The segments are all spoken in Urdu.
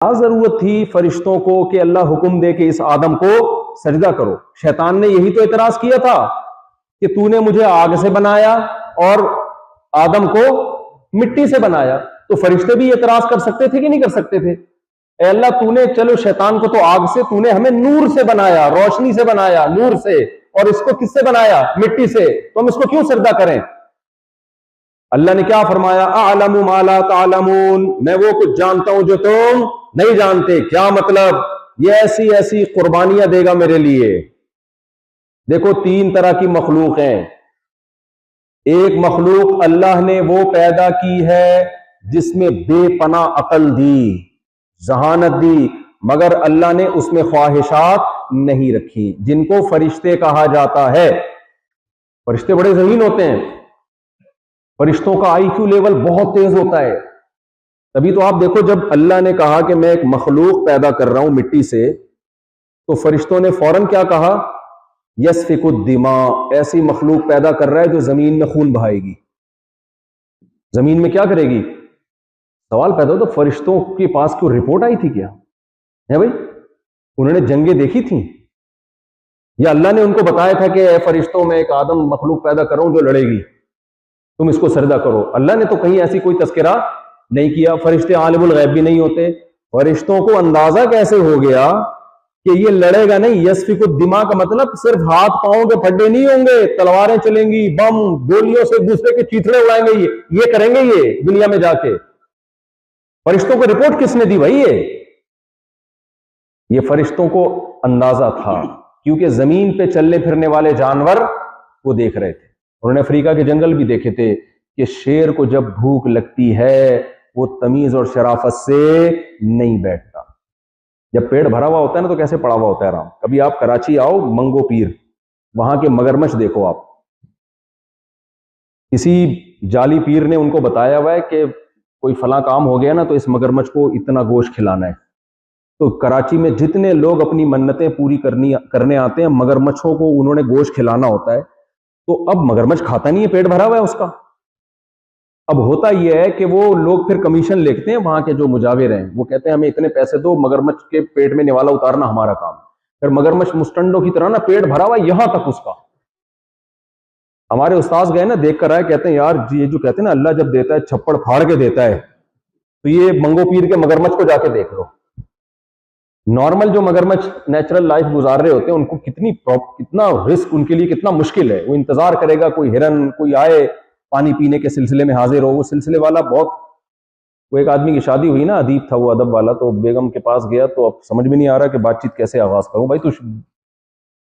کیا ضرورت تھی فرشتوں کو کہ اللہ حکم دے کہ اس آدم کو سجدہ کرو؟ شیطان نے یہی تو اعتراض کیا تھا کہ تو نے مجھے آگ سے بنایا اور آدم کو مٹی سے بنایا. تو فرشتے بھی اعتراض کر سکتے تھے کہ نہیں کر سکتے تھے؟ اے اللہ تو نے, چلو شیطان کو تو آگ سے, تو نے ہمیں نور سے بنایا, روشنی سے بنایا, نور سے, اور اس کو کس سے بنایا؟ مٹی سے, تو ہم اس کو کیوں سجدہ کریں؟ اللہ نے کیا فرمایا؟ اعلم ما لا تعلمون, میں وہ کچھ جانتا ہوں جو تم نہیں جانتے. کیا مطلب؟ یہ ایسی ایسی قربانیاں دے گا میرے لیے. دیکھو 3 طرح کی مخلوق ہیں. ایک مخلوق اللہ نے وہ پیدا کی ہے جس میں بے پناہ عقل دی, ذہانت دی, مگر اللہ نے اس میں خواہشات نہیں رکھی, جن کو فرشتے کہا جاتا ہے. فرشتے بڑے ذہین ہوتے ہیں, فرشتوں کا آئی کیو لیول بہت تیز ہوتا ہے. تبھی تو آپ دیکھو جب اللہ نے کہا کہ میں ایک مخلوق پیدا کر رہا ہوں مٹی سے, تو فرشتوں نے فوراً کیا کہا؟ یسفک الدماء, ایسی مخلوق پیدا کر رہا ہے جو زمین میں خون بہائے گی. زمین میں کیا کرے گی؟ سوال پیدا ہو تو فرشتوں کے پاس کوئی رپورٹ آئی تھی کیا ہے بھائی؟ انہوں نے جنگیں دیکھی تھیں یا اللہ نے ان کو بتایا تھا کہ اے فرشتوں میں ایک آدم مخلوق پیدا کر رہا ہوں جو لڑے گی, تم اس کو سجدہ کرو؟ اللہ نے تو کہیں ایسی کوئی تذکرہ نہیں کیا. فرشتے عالم الغیب بھی نہیں ہوتے. فرشتوں کو اندازہ کیسے ہو گیا کہ یہ لڑے گا نہیں؟ یسفک الدماء کا مطلب صرف ہاتھ پاؤں کے پھڈے نہیں ہوں گے, تلواریں چلیں گی, بم گولیوں سے دوسرے کے چیتڑے اڑائیں گے, یہ کریں گے یہ دنیا میں جا کے. فرشتوں کو رپورٹ کس نے دی بھائی؟ یہ فرشتوں کو اندازہ تھا, کیونکہ زمین پہ چلنے پھرنے والے جانور وہ دیکھ رہے تھے. انہوں نے افریقہ کے جنگل بھی دیکھے تھے کہ شیر کو جب بھوک لگتی ہے وہ تمیز اور شرافت سے نہیں بیٹھتا. جب پیٹ بھرا ہوا ہوتا ہے نا تو کیسے پڑا ہوا ہوتا ہے آرام. کبھی آپ کراچی آؤ, منگو پیر, وہاں کے مگرمچھ دیکھو آپ. کسی جعلی پیر نے ان کو بتایا ہوا ہے کہ کوئی فلاں کام ہو گیا نا تو اس مگرمچھ کو اتنا گوشت کھلانا ہے. تو کراچی میں جتنے لوگ اپنی منتیں پوری کرنے آتے ہیں, مگرمچھوں کو انہوں نے گوشت کھلانا ہوتا ہے. تو اب مگرمچھ کھاتا نہیں ہے, پیٹ بھرا ہوا ہے اس کا. اب ہوتا یہ ہے کہ وہ لوگ پھر کمیشن لکھتے ہیں, وہاں کے جو مجاور ہیں وہ کہتے ہیں ہمیں اتنے پیسے دو, مگرمچھ کے پیٹ میں نوالا اتارنا ہمارا کام. پھر مگرمچھ مسٹنڈوں کی طرح نا پیٹ بھرا ہوا یہاں تک اس کا. ہمارے استاذ گئے نا, دیکھ کر آئے, کہتے ہیں یار یہ جو کہتے ہیں نا اللہ جب دیتا ہے چھپڑ پھاڑ کے دیتا ہے, تو یہ منگو پیر کے مگرمچھ کو جا کے دیکھ لو. نارمل جو مگرمچھ نیچرل لائف گزار رہے ہوتے ہیں ان کو کتنا رسک, ان کے لیے کتنا مشکل ہے. وہ انتظار کرے گا کوئی ہرن کوئی آئے پانی پینے کے سلسلے میں حاضر ہو. وہ سلسلے والا بہت, وہ ایک آدمی کی شادی ہوئی نا, ادیب تھا وہ ادب والا, تو بیگم کے پاس گیا تو اب سمجھ بھی نہیں آ رہا کہ بات چیت کیسے آغاز کروں. بھائی تو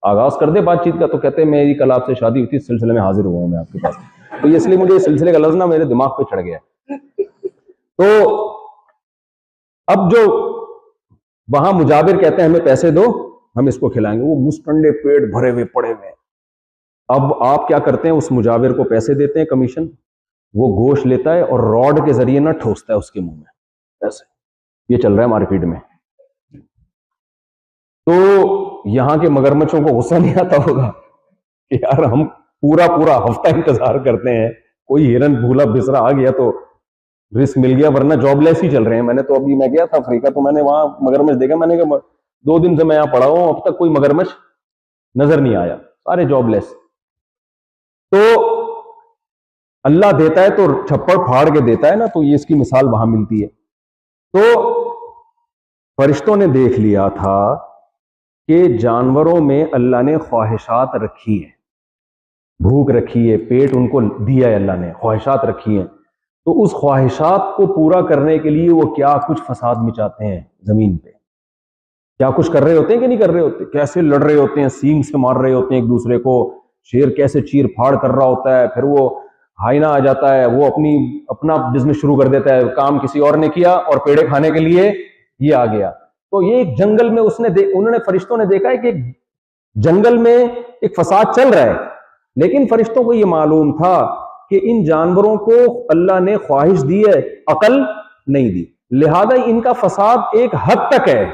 آغاز کر دے بات چیت کا. تو کہتے ہیں میری کل آپ سے شادی ہوئی تھی, اس سلسلے میں حاضر ہوا ہوں میں آپ کے پاس. تو اس لیے مجھے اس سلسلے کا لفظ نا میرے دماغ پہ چڑھ گیا. تو اب جو وہاں مجاور کہتے ہیں ہمیں پیسے دو ہم اس کو کھلائیں گے, وہ مسٹنڈے پیٹ بھرے ہوئے پڑے ہوئے. اب آپ کیا کرتے ہیں, اس مجاور کو پیسے دیتے ہیں کمیشن, وہ گوشت لیتا ہے اور راڈ کے ذریعے نہ ٹھوستا ہے اس کے منہ میں ایسے. یہ چل رہا ہے مارکیٹ میں. تو یہاں کے مگرمچھوں کو غصہ نہیں آتا ہوگا کہ یار ہم پورا ہفتہ انتظار کرتے ہیں, کوئی ہرن بھولا بسرا آ گیا تو رسک مل گیا, ورنہ جاب لیس ہی چل رہے ہیں. میں نے تو ابھی میں گیا تھا افریقہ, تو میں نے وہاں مگرمچھ دیکھا. میں نے کہا 2 دن سے میں یہاں پڑا ہوں, اب تک کوئی مگرمچھ نظر نہیں آیا, سارے جاب لیس. تو اللہ دیتا ہے تو چھپڑ پھاڑ کے دیتا ہے نا, تو یہ اس کی مثال وہاں ملتی ہے. تو فرشتوں نے دیکھ لیا تھا کہ جانوروں میں اللہ نے خواہشات رکھی ہیں, بھوک رکھی ہے, پیٹ ان کو دیا ہے اللہ نے, خواہشات رکھی ہیں. تو اس خواہشات کو پورا کرنے کے لیے وہ کیا کچھ فساد مچاتے ہیں زمین پہ, کیا کچھ کر رہے ہوتے ہیں کہ نہیں کر رہے ہوتے, کیسے لڑ رہے ہوتے ہیں, سینگ سے مار رہے ہوتے ہیں ایک دوسرے کو, شیر کیسے چیر پھاڑ کر رہا ہوتا ہے, پھر وہ ہائنا آ جاتا ہے, وہ اپنا بزنس شروع کر دیتا ہے, کام کسی اور نے کیا اور پیڑے کھانے کے لیے یہ آ گیا. تو یہ ایک جنگل میں انہوں نے فرشتوں نے دیکھا ہے کہ جنگل میں ایک فساد چل رہا ہے, لیکن فرشتوں کو یہ معلوم تھا کہ ان جانوروں کو اللہ نے خواہش دی ہے, عقل نہیں دی, لہذا ان کا فساد ایک حد تک ہے.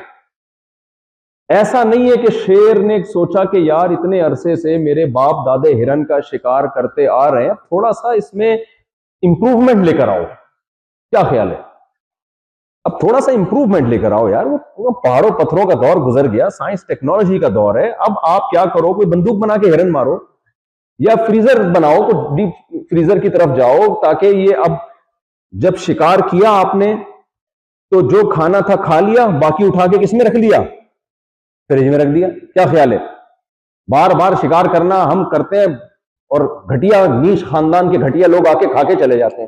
ایسا نہیں ہے کہ شیر نے سوچا کہ یار اتنے عرصے سے میرے باپ دادے ہرن کا شکار کرتے آ رہے ہیں, تھوڑا سا اس میں امپروومنٹ لے کر آؤ, کیا خیال ہے؟ اب تھوڑا سا امپروومنٹ لے کر آؤ یار. وہ پہاڑوں پتھروں کا دور گزر گیا, سائنس ٹیکنالوجی کا دور ہے. اب آپ کیا کرو, کوئی بندوق بنا کے ہرن مارو یا فریزر بناؤ, کوئی ڈیپ فریزر کی طرف جاؤ, تاکہ یہ اب جب شکار کیا آپ نے تو جو کھانا تھا کھا لیا, باقی اٹھا کے کس میں رکھ لیا, فریج میں رکھ دیا. کیا خیال ہے؟ بار بار شکار کرنا ہم کرتے ہیں اور گھٹیا نیچ خاندان کے گھٹیا لوگ آ کے کھا کے چلے جاتے ہیں.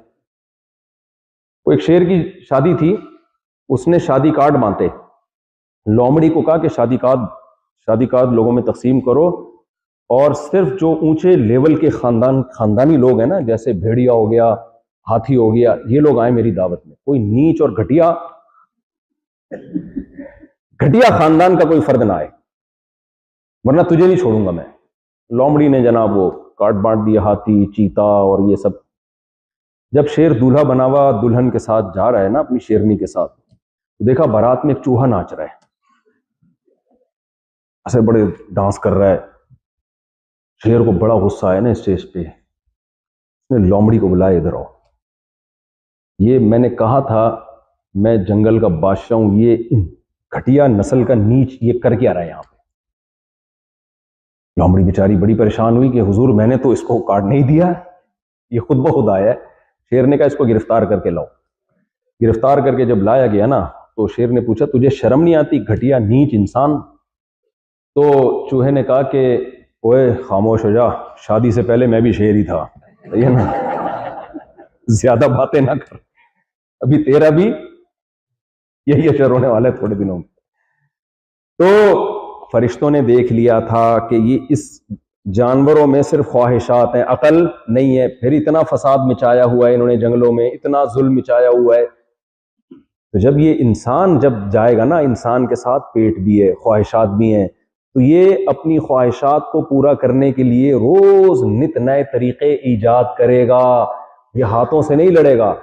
وہ ایک شیر کی شادی تھی, اس نے شادی کارڈ بانٹے, لومڑی کو کہا کہ شادی کارڈ لوگوں میں تقسیم کرو, اور صرف جو اونچے لیول کے خاندانی لوگ ہیں نا, جیسے بھیڑیا ہو گیا, ہاتھی ہو گیا, یہ لوگ آئے میری دعوت میں. کوئی نیچ اور گھٹیا خاندان کا کوئی فرد نہ آئے, ورنہ تجھے نہیں چھوڑوں گا میں. لومڑی نے جناب وہ کارڈ بانٹ دیا, ہاتھی, چیتا اور یہ سب. جب شیر دولہا بنا ہوا دلہن کے ساتھ جا رہا ہے نا, اپنی شیرنی کے ساتھ, دیکھا بارات میں ایک چوہا ناچ رہا ہے, ایسے بڑے ڈانس کر رہا ہے. شیر کو بڑا غصہ آیا نا اسٹیج پہ, اس نے لومڑی کو بلایا, ادھر آؤ, یہ میں نے کہا تھا میں جنگل کا بادشاہ ہوں, یہ گھٹیا نسل کا نیچ یہ کر کے آ رہا ہے یہاں پہ. لومڑی بیچاری بڑی پریشان ہوئی کہ حضور میں نے تو اس کو کارڈ نہیں دیا, یہ خود بخود آیا ہے. شیر نے کہا اس کو گرفتار کر کے لاؤ. گرفتار کر کے جب لایا گیا نا, تو شیر نے پوچھا تجھے شرم نہیں آتی گھٹیا نیچ انسان؟ تو چوہے نے کہا کہ اوے خاموش ہو جا, شادی سے پہلے میں بھی شیر ہی تھا, صحیح ہے نا, زیادہ باتیں نہ کر, ابھی تیرا بھی یہی اشر ہونے والا ہے تھوڑے دنوں میں. تو فرشتوں نے دیکھ لیا تھا کہ یہ اس جانوروں میں صرف خواہشات ہیں, عقل نہیں ہے. پھر اتنا فساد مچایا ہوا ہے انہوں نے جنگلوں میں, اتنا ظلم مچایا ہوا ہے. تو جب یہ انسان جب جائے گا نا, انسان کے ساتھ پیٹ بھی ہے, خواہشات بھی ہیں, تو یہ اپنی خواہشات کو پورا کرنے کے لیے روز نت نئے طریقے ایجاد کرے گا. یہ ہاتھوں سے نہیں لڑے گا,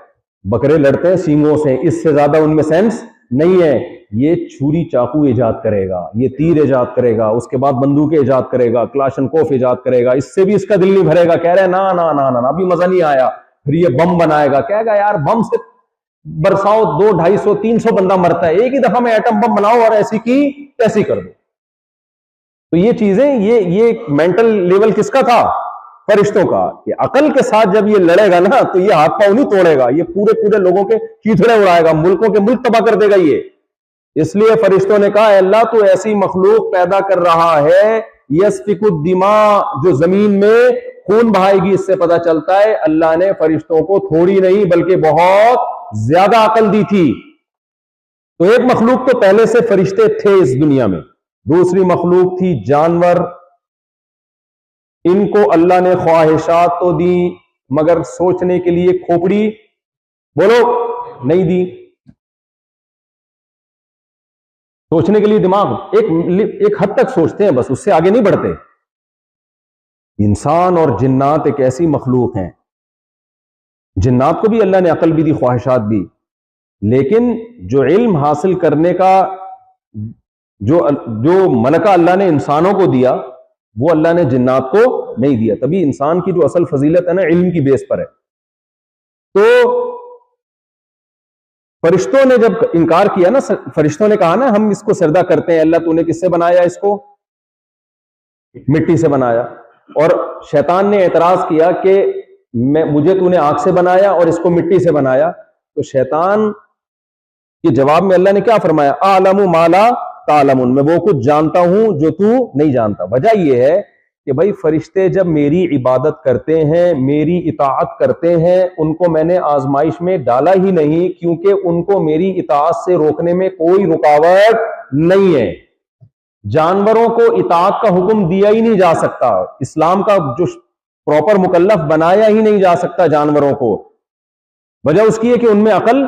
بکرے لڑتے ہیں سینگوں سے, اس سے زیادہ ان میں سینس نہیں ہے. یہ چھری چاقو ایجاد کرے گا, یہ تیر ایجاد کرے گا, اس کے بعد بندوق ایجاد کرے گا, کلاشنکوف ایجاد کرے گا. اس سے بھی اس کا دل نہیں بھرے گا, کہہ رہے نا نا نا نا ابھی مزہ نہیں آیا. پھر یہ بم بنائے گا, کہے گا یار بم سے برساؤ 200, 250, 300 بندہ مرتا ہے, ایک ہی دفعہ میں ایٹم بم بناؤ اور ایسی کی تیسی کر دو. تو یہ چیزیں, یہ مینٹل لیول کس کا تھا؟ فرشتوں کا. کہ عقل کے ساتھ جب یہ لڑے گا نا, تو یہ ہاتھ پاؤں نہیں توڑے گا, یہ پورے لوگوں کے چیتڑے اڑائے گا, ملکوں کے ملک تباہ کر دے گا یہ. اس لیے فرشتوں نے کہا اے اللہ تو ایسی مخلوق پیدا کر رہا ہے, یسفک الدماء, جو زمین میں خون بہائے گی. اس سے پتہ چلتا ہے اللہ نے فرشتوں کو تھوڑی نہیں بلکہ بہت زیادہ عقل دی تھی. تو ایک مخلوق تو پہلے سے فرشتے تھے اس دنیا میں, دوسری مخلوق تھی جانور. ان کو اللہ نے خواہشات تو دی, مگر سوچنے کے لیے کھوپڑی بولو نہیں دی. سوچنے کے لیے دماغ ایک حد تک سوچتے ہیں, بس اس سے آگے نہیں بڑھتے. انسان اور جنات ایک ایسی مخلوق ہیں, جنات کو بھی اللہ نے عقل بھی دی, خواہشات بھی, لیکن جو علم حاصل کرنے کا جو ملکہ اللہ نے انسانوں کو دیا, وہ اللہ نے جنات کو نہیں دیا. تبھی انسان کی جو اصل فضیلت ہے نا, علم کی بیس پر ہے. تو فرشتوں نے جب انکار کیا نا, فرشتوں نے کہا نا ہم اس کو سجدہ کرتے ہیں, اللہ تو نے کس سے بنایا, اس کو مٹی سے بنایا. اور شیطان نے اعتراض کیا کہ مجھے تو نے آگ سے بنایا اور اس کو مٹی سے بنایا. تو شیطان کے جواب میں اللہ نے کیا فرمایا, اعلم ما لا تعلمون, میں وہ کچھ جانتا ہوں جو تو نہیں جانتا. وجہ یہ ہے کہ بھائی فرشتے جب میری عبادت کرتے ہیں, میری اطاعت کرتے ہیں, ان کو میں نے آزمائش میں ڈالا ہی نہیں, کیونکہ ان کو میری اطاعت سے روکنے میں کوئی رکاوٹ نہیں ہے. جانوروں کو اطاعت کا حکم دیا ہی نہیں جا سکتا, اسلام کا جو پراپر مکلف بنایا ہی نہیں جا سکتا جانوروں کو. وجہ اس کی ہے کہ ان میں عقل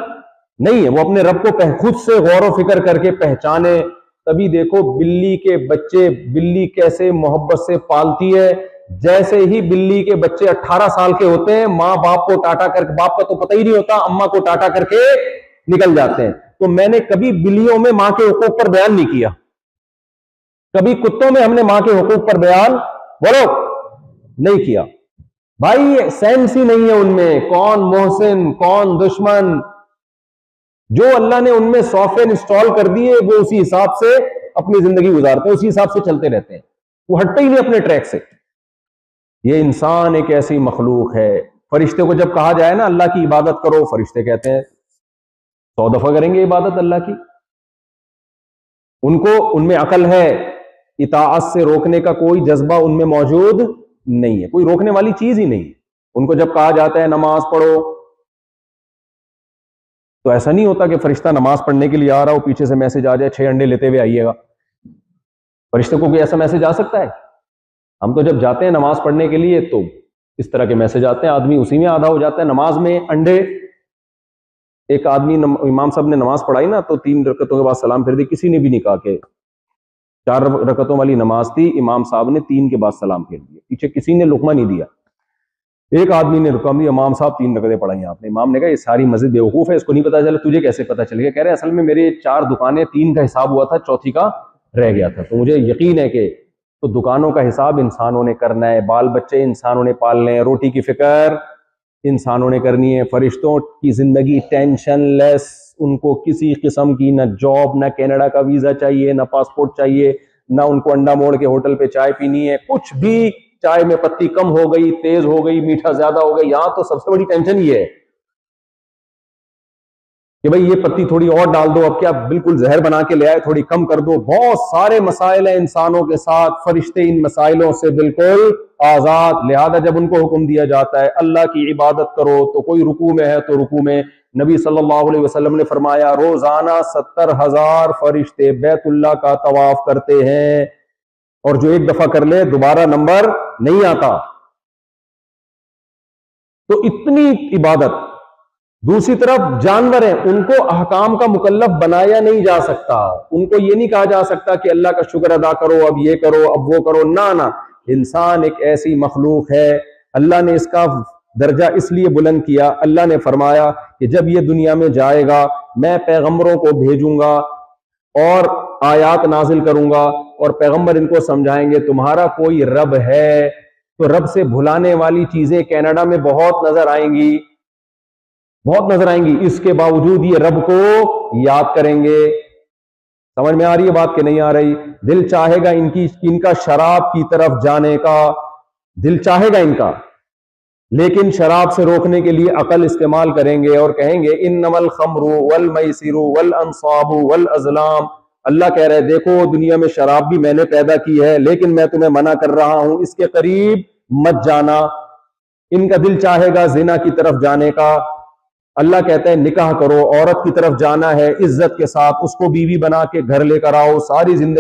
نہیں ہے, وہ اپنے رب کو خود سے غور و فکر کر کے پہچانے. تبھی دیکھو بلی کے بچے, بلی کیسے محبت سے پالتی ہے. جیسے ہی بلی کے بچے 18 سال کے ہوتے ہیں, ماں باپ کو ٹاٹا کر کے, باپ کا تو پتہ ہی نہیں ہوتا, اماں کو ٹاٹا کر کے نکل جاتے ہیں. تو میں نے کبھی بلیوں میں ماں کے حقوق پر بیان نہیں کیا, کبھی کتوں میں ہم نے ماں کے حقوق پر بیان بولو نہیں کیا. بھائی سینس ہی نہیں ہے ان میں, کون محسن کون دشمن. جو اللہ نے ان میں سافٹ ویئر انسٹال کر دیے وہ اسی حساب سے اپنی زندگی گزارتے ہیں, اسی حساب سے چلتے رہتے ہیں, وہ ہٹتے ہی نہیں اپنے ٹریک سے. یہ انسان ایک ایسی مخلوق ہے. فرشتے کو جب کہا جائے نا اللہ کی عبادت کرو, فرشتے کہتے ہیں 100 دفعہ کریں گے عبادت اللہ کی. ان میں عقل ہے, اطاعت سے روکنے کا کوئی جذبہ ان میں موجود نہیں ہے, کوئی روکنے والی چیز ہی نہیں ہے. ان کو جب کہا جاتا ہے نماز پڑھو تو ایسا نہیں ہوتا کہ فرشتہ نماز پڑھنے کے لیے آ رہا ہو, پیچھے سے میسج آ جائے 6 انڈے لیتے ہوئے آئیے گا. فرشتے کو کوئی ایسا میسج آ سکتا ہے؟ ہم تو جب جاتے ہیں نماز پڑھنے کے لیے تو اس طرح کے میسج آتے ہیں, آدمی اسی میں آدھا ہو جاتا ہے. نماز میں انڈے, ایک آدمی امام صاحب نے نماز پڑھائی نا تو 3 رکعتوں کے بعد سلام پھیر دی, کسی نے بھی نہیں کہا کہ 4 رکعتوں والی نماز تھی, امام صاحب نے 3 کے بعد سلام پھیر دیا, پیچھے کسی نے لقمہ نہیں دیا. ایک آدمی نے رکم دیا, امام صاحب 3 رکعتیں پڑھائی آپ نے. امام نے کہا یہ ساری مسجد بیوقوف ہے, اس کو نہیں پتا چلا, تجھے کیسے پتا چل گیا؟ کہہ رہے اصل میں میرے 4 دکانیں, 3 کا حساب ہوا تھا, چوتھی کا رہ گیا تھا, تو مجھے یقین ہے کہ تو دکانوں کا حساب انسانوں نے کرنا ہے, بال بچے انسانوں نے پالنے ہیں, روٹی کی فکر انسانوں نے کرنی ہے. فرشتوں کی زندگی ٹینشن لیس, ان کو کسی قسم کی نہ جاب, نہ کینیڈا کا ویزا چاہیے, نہ پاسپورٹ چاہیے, نہ ان کو انڈا موڑ کے ہوٹل پہ چائے پینی ہے, کچھ بھی. چائے میں پتی کم ہو گئی, تیز ہو گئی, میٹھا زیادہ ہو گئی, یہاں تو سب سے بڑی ٹینشن یہ ہے کہ بھئی یہ پتی تھوڑی اور ڈال دو, اب کیا بالکل زہر بنا کے لے آئے, تھوڑی کم کر دو. بہت سارے مسائل ہیں انسانوں کے ساتھ, فرشتے ان مسائلوں سے بالکل آزاد. لہذا جب ان کو حکم دیا جاتا ہے اللہ کی عبادت کرو تو کوئی رکوع میں ہے تو رکوع میں. نبی صلی اللہ علیہ وسلم نے فرمایا روزانہ 70,000 فرشتے بیت اللہ کا طواف کرتے ہیں, اور جو ایک دفعہ کر لے دوبارہ نمبر نہیں آتا. تو اتنی عبادت. دوسری طرف جانور ہیں, ان کو احکام کا مکلف بنایا نہیں جا سکتا, ان کو یہ نہیں کہا جا سکتا کہ اللہ کا شکر ادا کرو, اب یہ کرو, اب وہ کرو. نہ, انسان ایک ایسی مخلوق ہے, اللہ نے اس کا درجہ اس لیے بلند کیا. اللہ نے فرمایا کہ جب یہ دنیا میں جائے گا میں پیغمبروں کو بھیجوں گا اور آیات نازل کروں گا, اور پیغمبر ان کو سمجھائیں گے تمہارا کوئی رب ہے. تو رب سے بھلانے والی چیزیں کینیڈا میں بہت نظر آئیں گی, بہت نظر آئیں گی, اس کے باوجود یہ رب کو یاد کریں گے. سمجھ میں آ رہی ہے بات کہ نہیں آ رہی؟ دل چاہے گا ان کا شراب کی طرف جانے کا, دل چاہے گا ان کا, لیکن شراب سے روکنے کے لیے عقل استعمال کریں گے اور کہیں گے انما الخمر والمیسر والانصاب والازلام. اللہ کہہ رہے دیکھو دنیا میں شراب بھی میں نے پیدا کی ہے, لیکن میں تمہیں منع کر رہا ہوں اس کے قریب مت جانا. ان کا دل چاہے گا زنا کی طرف جانے کا. اللہ کہتا ہے نکاح کرو, عورت کی طرف جانا ہے عزت کے ساتھ, اس کو بیوی بنا کے گھر لے کر آؤ, ساری زندگی